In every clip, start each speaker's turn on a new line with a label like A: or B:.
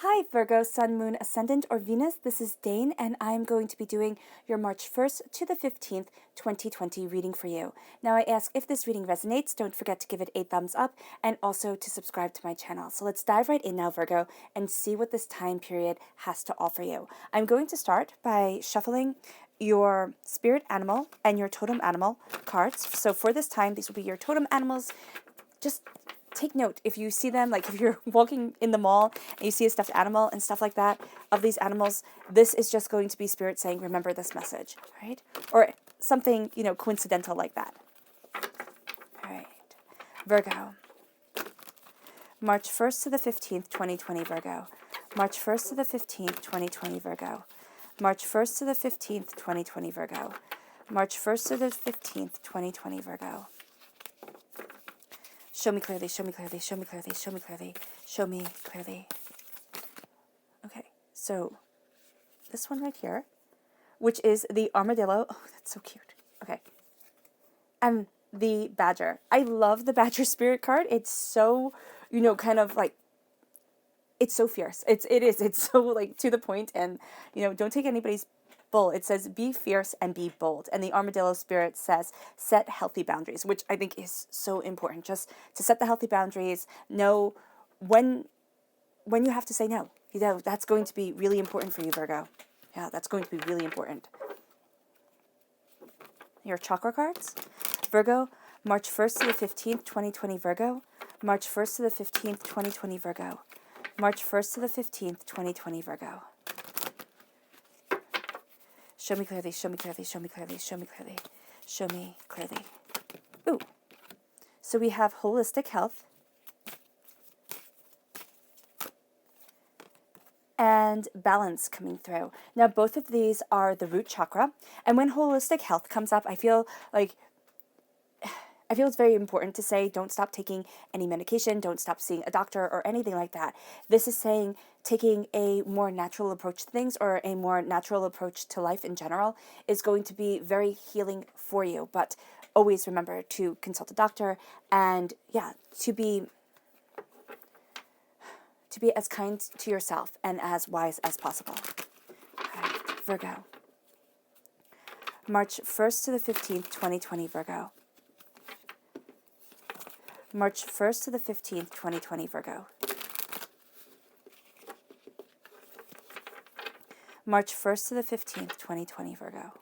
A: Hi, Virgo, Sun, Moon, Ascendant, or Venus. This is Dane, and I'm going to be doing your March 1st to the 15th, 2020 reading for you. Now, I ask if this reading resonates, don't forget to give it a thumbs up and also to subscribe to my channel. So let's dive right in now, Virgo, and see what this time period has to offer you. I'm going to start by shuffling your spirit animal and your totem animal cards. So for this time, these will be your totem animals. Just take note if you see them, like if you're walking in the mall and you see a stuffed animal and stuff like that of these animals, this is just going to be spirit saying, remember this message, right? Or something, coincidental like that. All right. Virgo. March 1st to the 15th, 2020, Virgo. March 1st to the 15th, 2020, Virgo. March 1st to the 15th, 2020, Virgo. March 1st to the 15th, 2020, Virgo. Show me clearly, show me clearly, show me clearly, show me clearly, show me clearly. Okay, so this one right here, which is the armadillo. Oh, that's so cute. Okay. And the badger. I love the badger spirit card. It's so, kind of like, it's so fierce. It's so like to the point and, don't take anybody's bull. It says, be fierce and be bold. And the armadillo spirit says, set healthy boundaries, which I think is so important. Just to set the healthy boundaries, know when you have to say no. That's going to be really important for you, Virgo. Yeah, that's going to be really important. Your chakra cards. Virgo, March 1st to the 15th, 2020, Virgo. March 1st to the 15th, 2020, Virgo. March 1st to the 15th, 2020, Virgo. Show me clearly, show me clearly, show me clearly, show me clearly, show me clearly. Ooh. So we have holistic health and balance coming through. Now, both of these are the root chakra. And when holistic health comes up, I feel it's very important to say, don't stop taking any medication, don't stop seeing a doctor or anything like that. This is saying taking a more natural approach to things or a more natural approach to life in general is going to be very healing for you. But always remember to consult a doctor and, to be as kind to yourself and as wise as possible. Okay, Virgo. March 1st to the 15th, 2020, Virgo. March 1st to the 15th, 2020, Virgo. March 1st to the 15th, 2020, Virgo.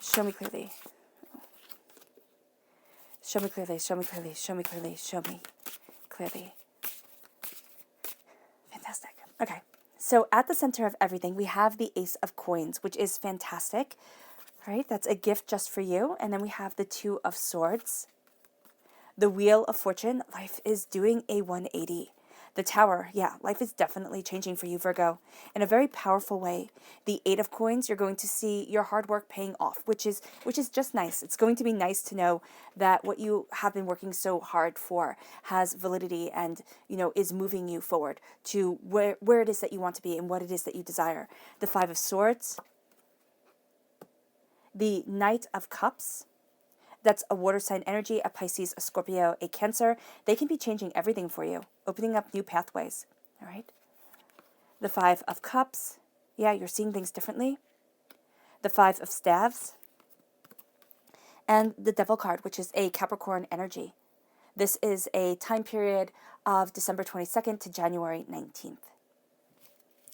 A: Show me clearly. Show me clearly, show me clearly, show me clearly, show me clearly. Fantastic. Okay, so at the center of everything, we have the Ace of Coins, which is fantastic. All right, that's a gift just for you. And then we have the Two of Swords. The Wheel of Fortune. Life is doing a 180. The Tower. Yeah, life is definitely changing for you, Virgo, in a very powerful way. The Eight of Coins. You're going to see your hard work paying off, which is just nice. It's going to be nice to know that what you have been working so hard for has validity and, is moving you forward to where it is that you want to be and what it is that you desire. The Five of Swords. The Knight of Cups. That's a water sign energy, a Pisces, a Scorpio, a Cancer. They can be changing everything for you, opening up new pathways, all right? The Five of Cups. Yeah, you're seeing things differently. The Five of Staves. And the Devil card, which is a Capricorn energy. This is a time period of December 22nd to January 19th.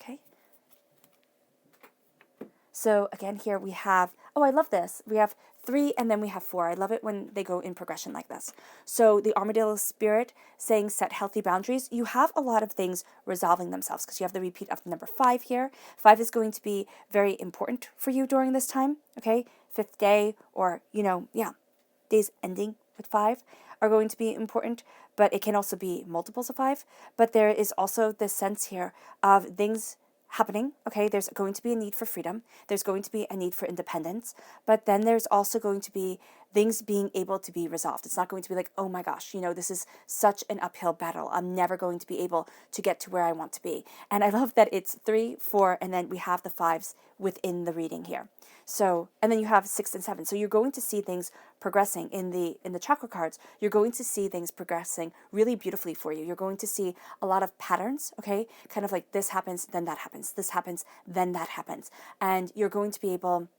A: Okay? So again, here we have, oh, I love this. We have 3 and then we have 4. I love it when they go in progression like this. So the armadillo spirit saying set healthy boundaries. You have a lot of things resolving themselves because you have the repeat of the number 5 here. 5 is going to be very important for you during this time, okay? 5th day or, days ending with 5 are going to be important, but it can also be multiples of 5. But there is also this sense here of things happening, okay? There's going to be a need for freedom. There's going to be a need for independence. But then there's also going to be things being able to be resolved. It's not going to be like, oh my gosh, this is such an uphill battle. I'm never going to be able to get to where I want to be. And I love that it's 3, 4, and then we have the 5s within the reading here. So, and then you have 6 and 7. So you're going to see things progressing in the chakra cards. You're going to see things progressing really beautifully for you. You're going to see a lot of patterns, okay? Kind of like this happens, then that happens. This happens, then that happens. And you're going to be able,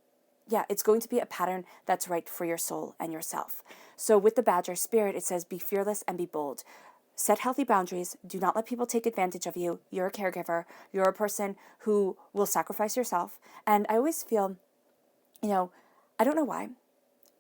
A: it's going to be a pattern that's right for your soul and yourself. So with the Badger spirit, it says, be fearless and be bold. Set healthy boundaries. Do not let people take advantage of you. You're a caregiver. You're a person who will sacrifice yourself. And I always feel, I don't know why,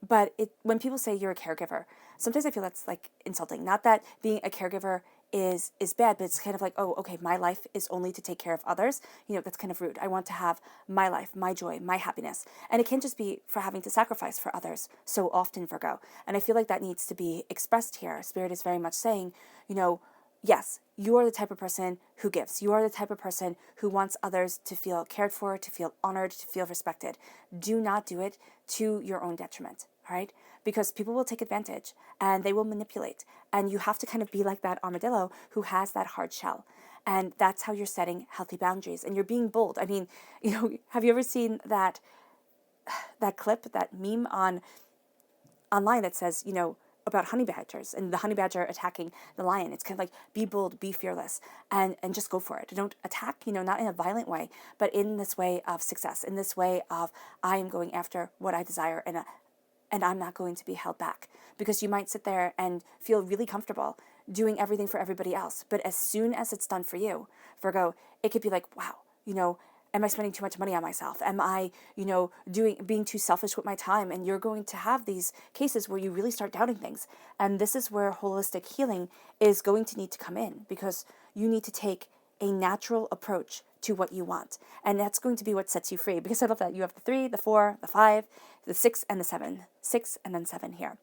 A: but when people say you're a caregiver, sometimes I feel that's like insulting. Not that being a caregiver is bad, but it's kind of like, oh, okay, my life is only to take care of others. That's kind of rude. I want to have my life, my joy, my happiness. And it can't just be for having to sacrifice for others so often, Virgo. And I feel like that needs to be expressed here. Spirit is very much saying, yes, you are the type of person who gives. You are the type of person who wants others to feel cared for, to feel honored, to feel respected. Do not do it to your own detriment, all right? Because people will take advantage and they will manipulate. And you have to kind of be like that armadillo who has that hard shell. And that's how you're setting healthy boundaries. And you're being bold. I mean, have you ever seen that clip, that meme online that says, about honey badgers and the honey badger attacking the lion? It's kind of like, be bold, be fearless, and just go for it. Don't attack, not in a violent way, but in this way of success, in this way of, I am going after what I desire, and I'm not going to be held back. Because you might sit there and feel really comfortable doing everything for everybody else, but as soon as it's done for you, Virgo, it could be like, wow, am I spending too much money on myself? Am I, being too selfish with my time? And you're going to have these cases where you really start doubting things. And this is where holistic healing is going to need to come in, because you need to take a natural approach to what you want. And that's going to be what sets you free. Because I love that you have the 3, the 4, the 5, the 6, and the 7. 6 and then 7 here.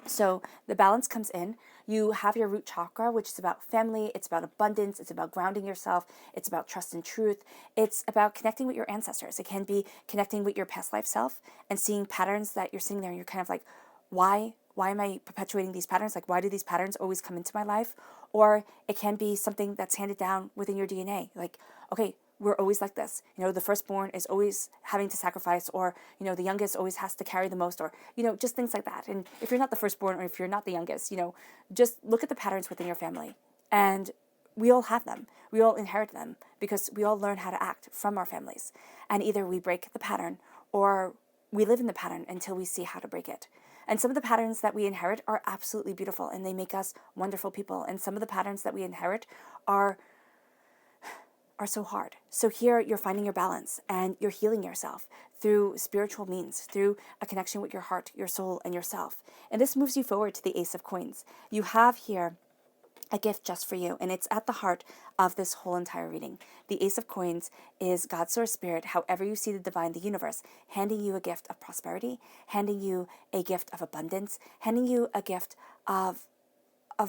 A: So the balance comes in. You have your root chakra, which is about family. It's about abundance. It's about grounding yourself. It's about trust and truth. It's about connecting with your ancestors. It can be connecting with your past life self and seeing patterns that you're sitting there and you're kind of like, why am I perpetuating these patterns? Like, why do these patterns always come into my life? Or it can be something that's handed down within your DNA. Like, okay, we're always like this. The firstborn is always having to sacrifice, or, the youngest always has to carry the most, or, just things like that. And if you're not the firstborn, or if you're not the youngest, just look at the patterns within your family. And we all have them. We all inherit them because we all learn how to act from our families. And either we break the pattern or we live in the pattern until we see how to break it. And some of the patterns that we inherit are absolutely beautiful and they make us wonderful people. And some of the patterns that we inherit are so hard. So here you're finding your balance and you're healing yourself through spiritual means, through a connection with your heart, your soul, and yourself. And this moves you forward to the Ace of Coins. You have here a gift just for you, and it's at the heart of this whole entire reading. The Ace of Coins is God's source spirit, however you see the divine, the universe, handing you a gift of prosperity, handing you a gift of abundance, handing you a gift of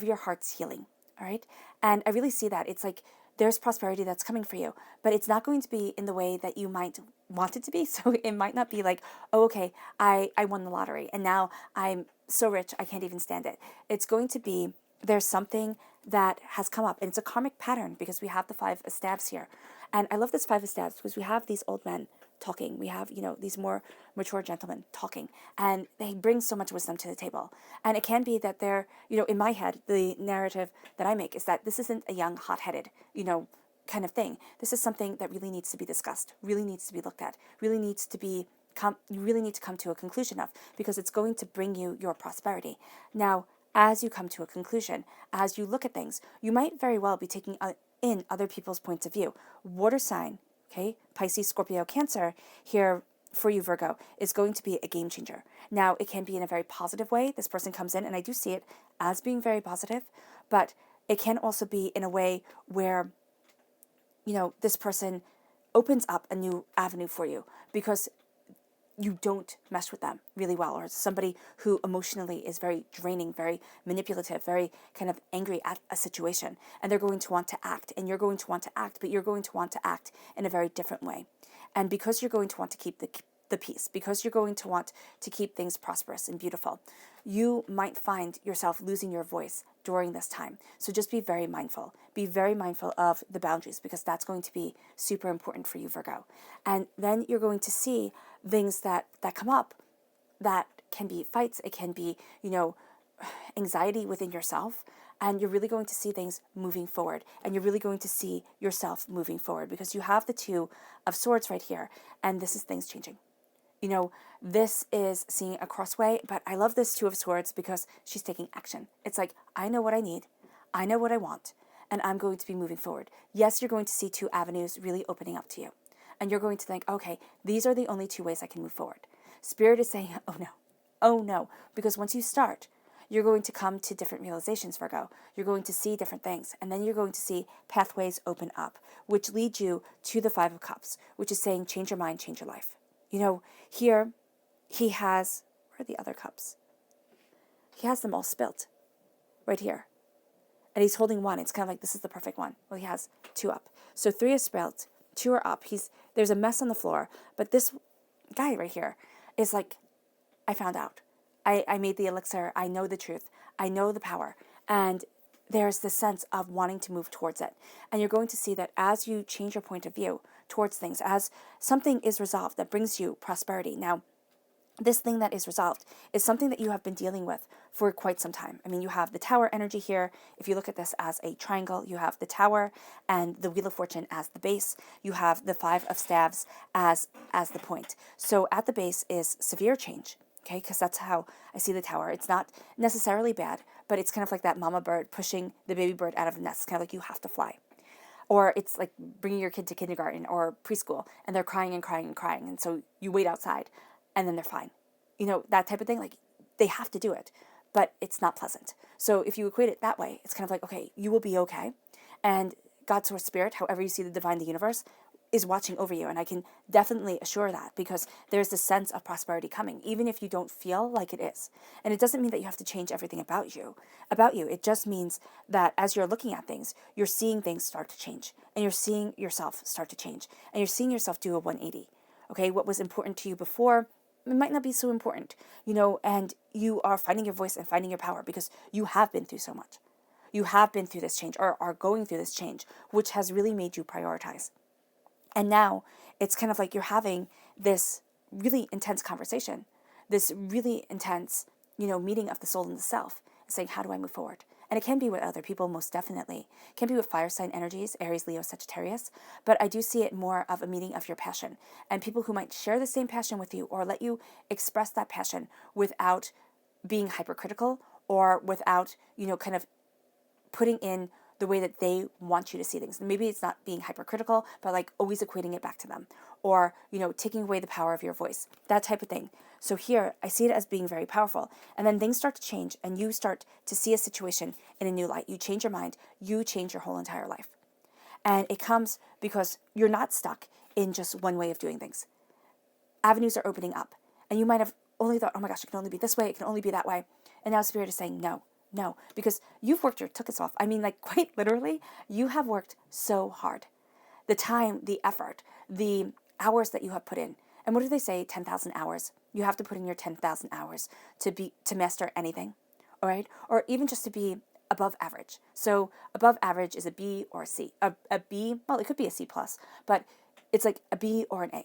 A: your heart's healing, all right? And I really see that. It's like there's prosperity that's coming for you, but it's not going to be in the way that you might want it to be. So it might not be like, oh, okay, I won the lottery, and now I'm so rich I can't even stand it. It's going to be, there's something that has come up, and it's a karmic pattern because we have the 5 of staves here. And I love this 5 of staves because we have these old men talking. We have, these more mature gentlemen talking, and they bring so much wisdom to the table. And it can be that they're, in my head, the narrative that I make is that this isn't a young, hot-headed, kind of thing. This is something that really needs to be discussed, really needs to be looked at, really needs to be you really need to come to a conclusion of, because it's going to bring you your prosperity. Now, as you come to a conclusion, as you look at things, you might very well be taking in other people's points of view. Water sign, okay, Pisces, Scorpio, Cancer, here for you, Virgo, is going to be a game changer. Now, it can be in a very positive way. This person comes in, and I do see it as being very positive, but it can also be in a way where, this person opens up a new avenue for you because you don't mesh with them really well, or somebody who emotionally is very draining, very manipulative, very kind of angry at a situation, and they're going to want to act, and you're going to want to act, but you're going to want to act in a very different way. And because you're going to want to keep the peace, because you're going to want to keep things prosperous and beautiful, you might find yourself losing your voice during this time. So just be very mindful. Be very mindful of the boundaries, because that's going to be super important for you, Virgo. And then you're going to see things that come up that can be fights. It can be, anxiety within yourself. And you're really going to see things moving forward. And you're really going to see yourself moving forward, because you have the Two of Swords right here. And this is things changing. This is seeing a crossway, but I love this Two of Swords because she's taking action. It's like, I know what I need, I know what I want, and I'm going to be moving forward. Yes, you're going to see two avenues really opening up to you, and you're going to think, okay, these are the only two ways I can move forward. Spirit is saying, oh no, because once you start, you're going to come to different realizations, Virgo. You're going to see different things, and then you're going to see pathways open up, which lead you to the Five of Cups, which is saying, change your mind, change your life. Here he has, where are the other cups? He has them all spilt right here. And he's holding one. It's kind of like, this is the perfect one. Well, he has two up. So three is spilt, two are up. There's a mess on the floor. But this guy right here is like, I found out. I made the elixir. I know the truth. I know the power. And there's this sense of wanting to move towards it. And you're going to see that as you change your point of view towards things, as something is resolved that brings you prosperity. Now, this thing that is resolved is something that you have been dealing with for quite some time. I mean, you have the Tower energy here. If you look at this as a triangle, you have the Tower and the Wheel of Fortune as the base. You have the Five of Staves as the point. So at the base is severe change, okay? Because that's how I see the Tower. It's not necessarily bad, but it's kind of like that mama bird pushing the baby bird out of the nest. It's kind of like you have to fly. Or it's like bringing your kid to kindergarten or preschool, and they're crying and crying and crying. And so you wait outside, and then they're fine. That type of thing. Like, they have to do it, but it's not pleasant. So if you equate it that way, it's kind of like, okay, you will be okay. And God, Source, Spirit, however you see the divine, the universe, is watching over you. And I can definitely assure that, because there's this sense of prosperity coming, even if you don't feel like it is. And it doesn't mean that you have to change everything about you. It just means that as you're looking at things, you're seeing things start to change, and you're seeing yourself start to change, and you're seeing yourself do a 180. Okay, what was important to you before, it might not be so important, and you are finding your voice and finding your power, because you have been through so much. You have been through this change, or are going through this change, which has really made you prioritize. And now it's kind of like you're having this really intense conversation, this really intense, meeting of the soul and the self, saying, how do I move forward? And it can be with other people, most definitely. It can be with fire sign energies, Aries, Leo, Sagittarius. But I do see it more of a meeting of your passion, and people who might share the same passion with you, or let you express that passion without being hypercritical, or without, kind of putting in the way that they want you to see things. Maybe it's not being hypercritical, but like always equating it back to them, or, taking away the power of your voice, that type of thing. So here, I see it as being very powerful. And then things start to change, and you start to see a situation in a new light. You change your mind, you change your whole entire life. And it comes because you're not stuck in just one way of doing things. Avenues are opening up. And you might have only thought, oh my gosh, it can only be this way, it can only be that way. And now Spirit is saying, no, because you've worked your tickets off. I mean, like, quite literally, you have worked so hard. The time, the effort, the hours that you have put in. And what do they say? 10,000 hours. You have to put in your 10,000 hours to master anything, all right? Or even just to be above average. So above average is a B or a C. A B, well, it could be a C plus, but it's like a B or an A.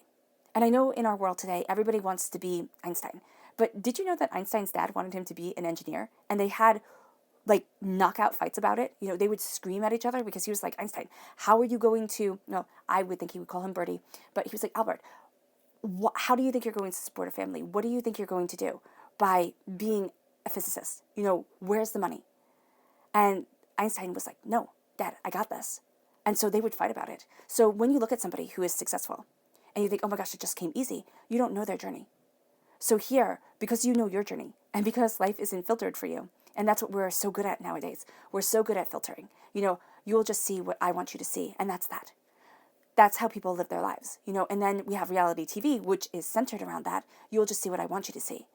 A: And I know in our world today, everybody wants to be Einstein. But did you know that Einstein's dad wanted him to be an engineer? And they had like knockout fights about it. They would scream at each other, because he was like, Einstein, how are you going to, no, I would think he would call him Bertie, but he was like, Albert, how do you think you're going to support a family? What do you think you're going to do by being a physicist? Where's the money? And Einstein was like, no, Dad, I got this. And so they would fight about it. So when you look at somebody who is successful and you think, oh my gosh, it just came easy, you don't know their journey. So here, because you know your journey, and because life isn't filtered for you, and that's what we're so good at nowadays. We're so good at filtering. You'll just see what I want you to see, and that's that. That's how people live their lives, and then we have reality TV, which is centered around that. You'll just see what I want you to see.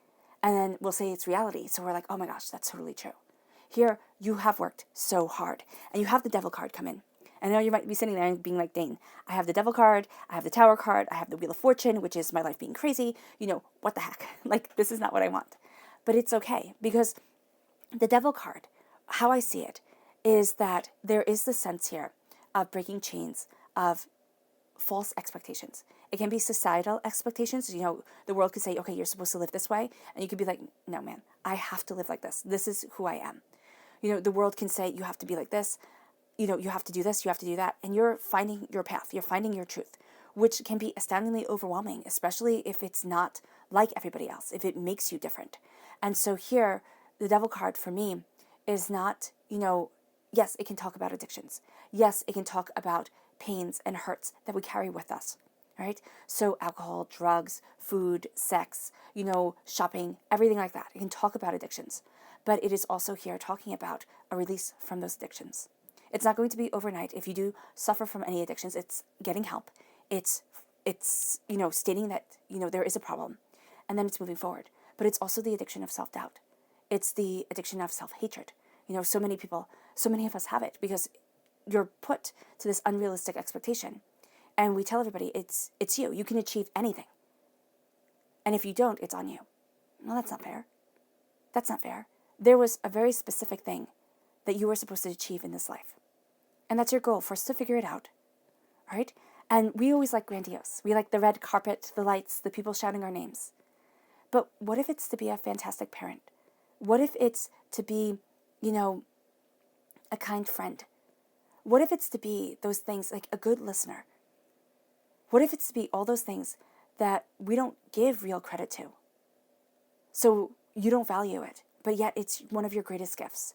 A: And then we'll say it's reality. So we're like, oh my gosh, that's totally true. Here, you have worked so hard, and you have the Devil card come in. I know you might be sitting there and being like, Dane, I have the Devil card, I have the Tower card, I have the Wheel of Fortune, which is my life being crazy. What the heck? Like, this is not what I want. But it's okay, because the Devil card, how I see it, is that there is the sense here of breaking chains of false expectations. It can be societal expectations. The world could say, okay, you're supposed to live this way. And you could be like, no, man, I have to live like this. This is who I am. The world can say, you have to be like this. You have to do this, you have to do that. And you're finding your path. You're finding your truth, which can be astoundingly overwhelming, especially if it's not like everybody else, if it makes you different. And so here, the Devil card for me is not, yes, it can talk about addictions. Yes, it can talk about pains and hurts that we carry with us, right? So alcohol, drugs, food, sex, shopping, everything like that. It can talk about addictions, but it is also here talking about a release from those addictions. It's not going to be overnight. If you do suffer from any addictions, it's getting help. It's stating that, there is a problem, and then it's moving forward. But it's also the addiction of self-doubt. It's the addiction of self-hatred. So many people, so many of us have it because you're put to this unrealistic expectation. And we tell everybody, it's you. You can achieve anything. And if you don't, it's on you. Well, that's not fair. That's not fair. There was a very specific thing that you were supposed to achieve in this life. And that's your goal, for us to figure it out. Right? And we always like grandiose. We like the red carpet, the lights, the people shouting our names. But what if it's to be a fantastic parent? What if it's to be, a kind friend? What if it's to be those things, like a good listener? What if it's to be all those things that we don't give real credit to? So you don't value it, but yet it's one of your greatest gifts.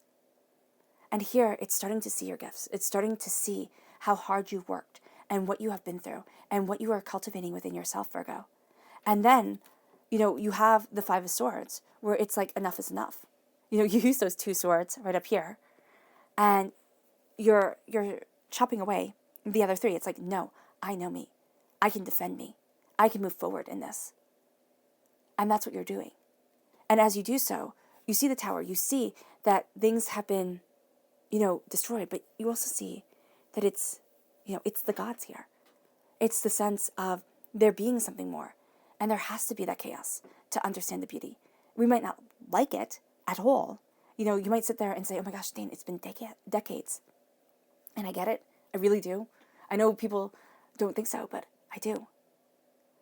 A: And here, it's starting to see your gifts. It's starting to see how hard you've worked and what you have been through and what you are cultivating within yourself, Virgo. And then, you have the Five of Swords, where it's like enough is enough. You use those two swords right up here, and you're chopping away the other three. It's like, no, I know me. I can defend me. I can move forward in this. And that's what you're doing. And as you do so, you see the Tower. You see that things have been, destroyed, but you also see that it's the gods here. It's the sense of there being something more. And there has to be that chaos to understand the beauty. We might not like it at all. You might sit there and say, oh my gosh, Dane, it's been decades. And I get it. I really do. I know people don't think so, but I do.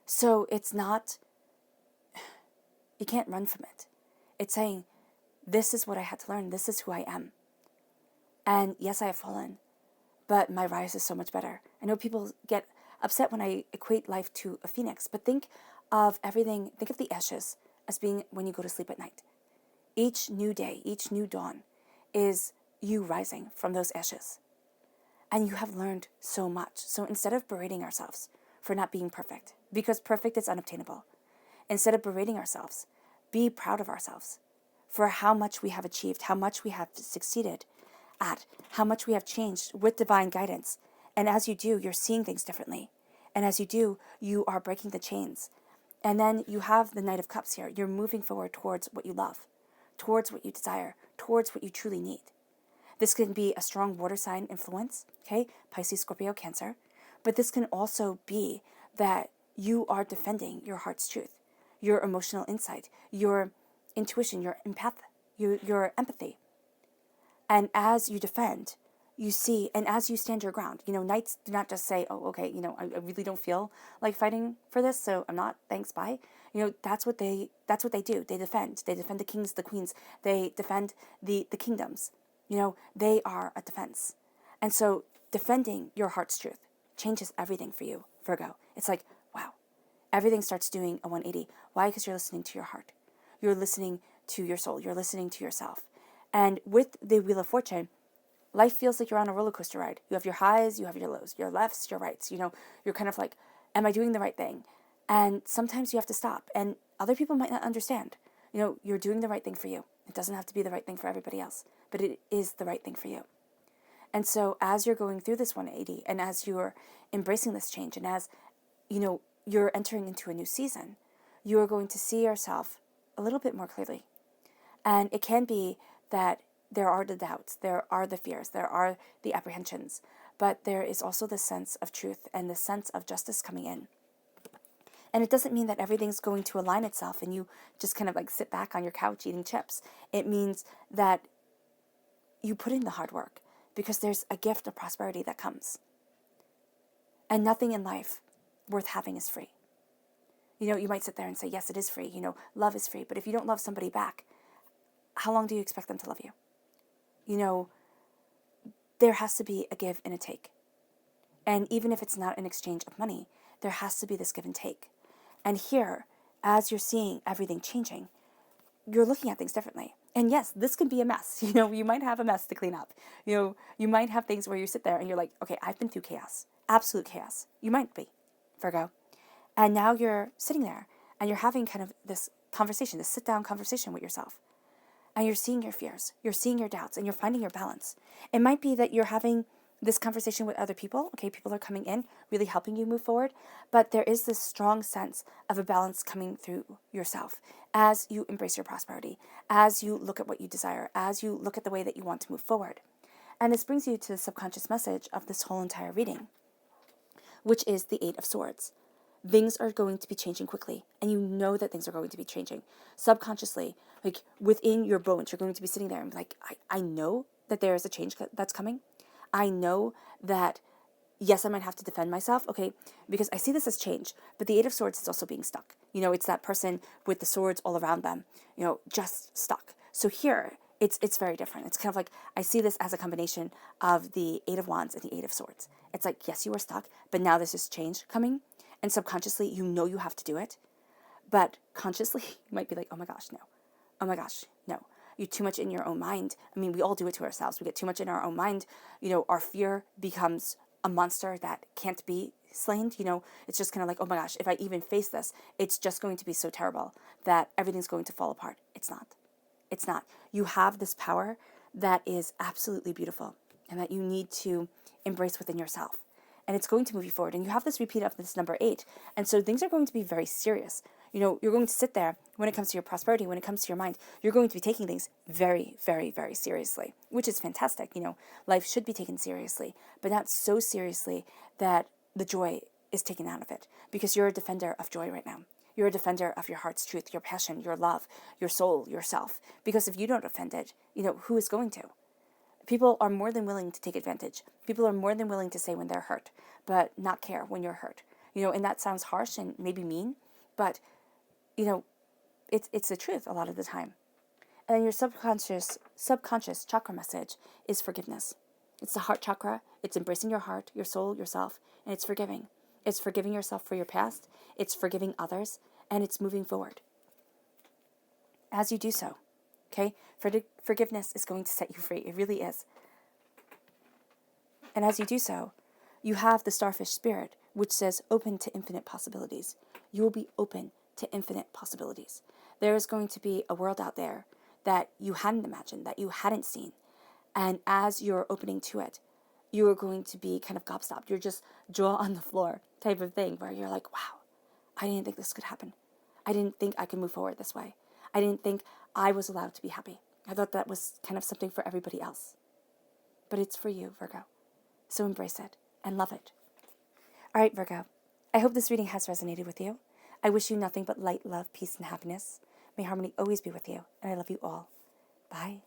A: So it's not, you can't run from it. It's saying, this is what I had to learn. This is who I am. And yes, I have fallen, but my rise is so much better. I know people get upset when I equate life to a phoenix, but think of the ashes as being when you go to sleep at night. Each new day, each new dawn is you rising from those ashes. And you have learned so much. So instead of berating ourselves for not being perfect, because perfect is unobtainable, instead of berating ourselves, be proud of ourselves for how much we have achieved, how much we have succeeded at, how much we have changed with divine guidance. And as you do, you're seeing things differently. And as you do, you are breaking the chains. And then you have the Knight of Cups here. You're moving forward towards what you love, towards what you desire, towards what you truly need. This can be a strong water sign influence, okay? Pisces, Scorpio, Cancer. But this can also be that you are defending your heart's truth, your emotional insight, your intuition, your empath, your empathy. And as you defend, you see, and as you stand your ground, knights do not just say, oh, okay, I really don't feel like fighting for this, so I'm not, thanks, bye. That's what they do. They defend. They defend the kings, the queens. They defend the kingdoms. They are a defense. And so defending your heart's truth changes everything for you, Virgo. It's like, wow, everything starts doing a 180. Why? Because you're listening to your heart. You're listening to your soul. You're listening to yourself. And with the Wheel of Fortune, life feels like you're on a roller coaster ride. You have your highs, you have your lows, your lefts, your rights. You're kind of like, am I doing the right thing? And sometimes you have to stop. And other people might not understand. You're doing the right thing for you. It doesn't have to be the right thing for everybody else, but it is the right thing for you. And so as you're going through this 180, and as you're embracing this change, and as, you're entering into a new season, you are going to see yourself a little bit more clearly. And it can be that there are the doubts, there are the fears, there are the apprehensions, but there is also this sense of truth and this sense of justice coming in. And it doesn't mean that everything's going to align itself and you just kind of like sit back on your couch eating chips. It means that you put in the hard work because there's a gift of prosperity that comes. And nothing in life worth having is free. You might sit there and say, yes, it is free. Love is free. But if you don't love somebody back, how long do you expect them to love you? There has to be a give and a take. And even if it's not an exchange of money, there has to be this give and take. And here, as you're seeing everything changing, you're looking at things differently. And yes, this can be a mess. You might have a mess to clean up. You might have things where you sit there and you're like, okay, I've been through chaos, absolute chaos. You might be, Virgo. And now you're sitting there and you're having kind of this conversation, this sit-down conversation with yourself. And you're seeing your fears, you're seeing your doubts, and you're finding your balance. It might be that you're having this conversation with other people. Okay, people are coming in, really helping you move forward. But there is this strong sense of a balance coming through yourself as you embrace your prosperity, as you look at what you desire, as you look at the way that you want to move forward. And this brings you to the subconscious message of this whole entire reading, which is the Eight of Swords. Things are going to be changing quickly, and you know that things are going to be changing. Subconsciously, like within your bones, you're going to be sitting there and be like, I know that there is a change that's coming. I know that, yes, I might have to defend myself, okay, because I see this as change, but the Eight of Swords is also being stuck. It's that person with the swords all around them, just stuck. So here, it's very different. It's kind of like, I see this as a combination of the Eight of Wands and the Eight of Swords. It's like, yes, you are stuck, but now there's this change coming, and subconsciously, you have to do it, but consciously, you might be like, oh my gosh, no. Oh my gosh, no. You're too much in your own mind. I mean, we all do it to ourselves. We get too much in our own mind. Our fear becomes a monster that can't be slain. It's just kind of like, oh my gosh, if I even face this, it's just going to be so terrible that everything's going to fall apart. It's not. It's not. You have this power that is absolutely beautiful and that you need to embrace within yourself. And it's going to move you forward. And you have this repeat of this number 8. And so things are going to be very serious. You're going to sit there when it comes to your prosperity, when it comes to your mind, you're going to be taking things very, very, very seriously, which is fantastic. Life should be taken seriously, but not so seriously that the joy is taken out of it, because you're a defender of joy right now. You're a defender of your heart's truth, your passion, your love, your soul, yourself. Because if you don't defend it, who is going to? People are more than willing to take advantage. People are more than willing to say when they're hurt, but not care when you're hurt. And that sounds harsh and maybe mean, but it's the truth a lot of the time. And your subconscious chakra message is forgiveness. It's the heart chakra. It's embracing your heart, your soul, yourself, and it's forgiving. It's forgiving yourself for your past. It's forgiving others, and it's moving forward. As you do so, okay, forgiveness is going to set you free. It really is. And as you do so, you have the starfish spirit, which says open to infinite possibilities. You will be open to infinite possibilities. There is going to be a world out there that you hadn't imagined, that you hadn't seen. And as you're opening to it, you are going to be kind of gobstopped. You're just jaw on the floor type of thing, where you're like, wow, I didn't think this could happen. I didn't think I could move forward this way. I didn't think I was allowed to be happy. I thought that was kind of something for everybody else. But it's for you, Virgo. So embrace it and love it. All right, Virgo. I hope this reading has resonated with you. I wish you nothing but light, love, peace, and happiness. May harmony always be with you, and I love you all. Bye.